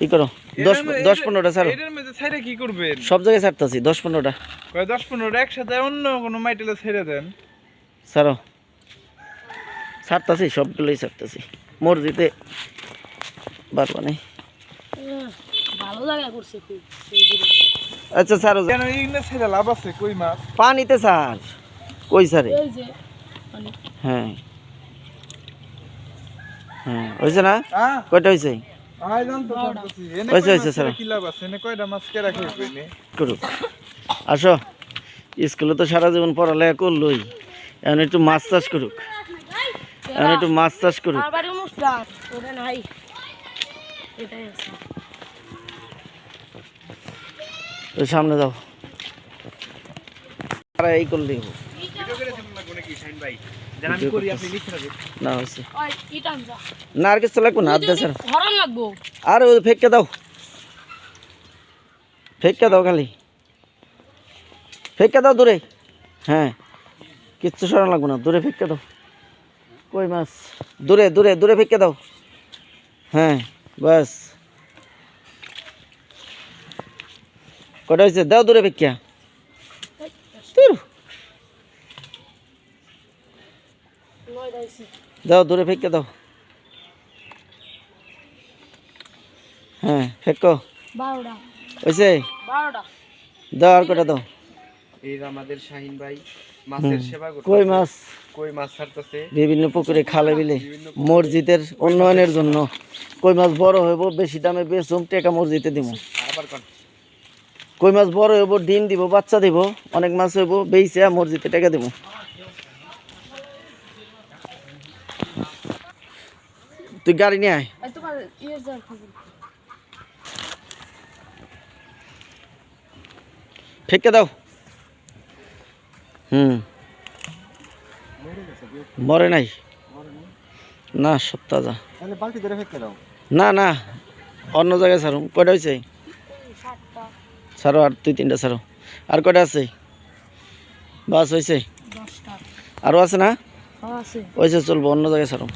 ই করো 10-15টা ছাড়ো। এটার মধ্যে ছাইরা কি করবেন? সব জায়গায় ছাড়তাছি 10-15টা। কয় 10-15টা একসাথে অন্য কোনো মাইটেলে ছেড়ে দেন। ছাড়ো, ছাড়তাছি, সবগুলোই ছাড়তাছি। মসজিদে বারবা নেই। ভালো জায়গা করছে খুব। আচ্ছা ছাড়ো। কেন এইগুলো ছেড়ে লাভ আছে কই মাছ? পানিতে ছাড়, কই ছাড়ে? এই যে মানে হ্যাঁ হ্যাঁ, হয়েছে না? হ্যাঁ কয়টা হয়েছে? আই জান তো জানতেছি এনে হয়েছে, কই হয়েছে, মাছ ছাড়ো। কি লাভ আছে? এনে কয়টা মাছ কেরা খেয়ে কইনি? করুক, আসো। স্কুলে তো সারা জীবন পড়ালেখা করলোই, এখন একটু মাছ চাষ করুক, এখন একটু মাছ চাষ করুক। আমার বাড়ি অনুষ্ঠান ওটা নাই, এটাই আছে। ওই সামনে যাও, আর এই করলেই হবে। ভিডিও করে দিবেন না কোনে কি শাইন ভাই? যেন আমি করি আপনি লিখে রাখবেন। না হয়েছে ওই ইটান যা না, আর কিছু লাগবে না, আর দেশ হরন লাগবো। আর ওই ফেঁকে দাও, ফেঁকে দাও, খালি ফেঁকে দাও দূরে। হ্যাঁ, কিচ্ছু সরানো লাগবে না, দূরে ফেঁকে দাও। কই মাছ দূরে দূরে দূরে ফেঁকে দাও। হ্যাঁ বাস, কটা হয়েছে? দাও দূরে ফেঁকিয়া, দাও দূরে ফেঁকে দাও। হ্যাঁ ফেঁকো, 12টা হয়েছে? 12টা দাও আর কটা দাও। এই আমাদের শাহিন ভাই মাছের সেবা করতে। কই মাছ কই মাছ ছাড়তেছে বিভিন্ন পুকুরে, খালে বিলে, মসজিদের উন্নয়নের জন্য। কই মাছ বড় হইব, বেশি দামে বেচুম, টাকা মসজিদে দিব। আবার কোন কই মাছ বড় হইব, ডিম দিব, বাচ্চা দিব, অনেক মাছ হইব, বেচে মসজিদে টাকা দিব। তুই গাড়ি নিয়ে আয়। এই তোমার ইয়ে যা খাবো। ফেঁকে দাও। মরে নাই না, সব তাজা। তাহলে বালতি ধরে ফেলে দাও। না না, অন্য জায়গায় ছাড়ুম। কয়টা হয়েছে? 7টা ছাড়ো, আর 2-3টা ছাড়ো। আর কয়টা আছে? বাস হয়েছে? 10টা আরও আছে না? আছে। হয়েছে, চলবো, অন্য জায়গায় ছাড়ো।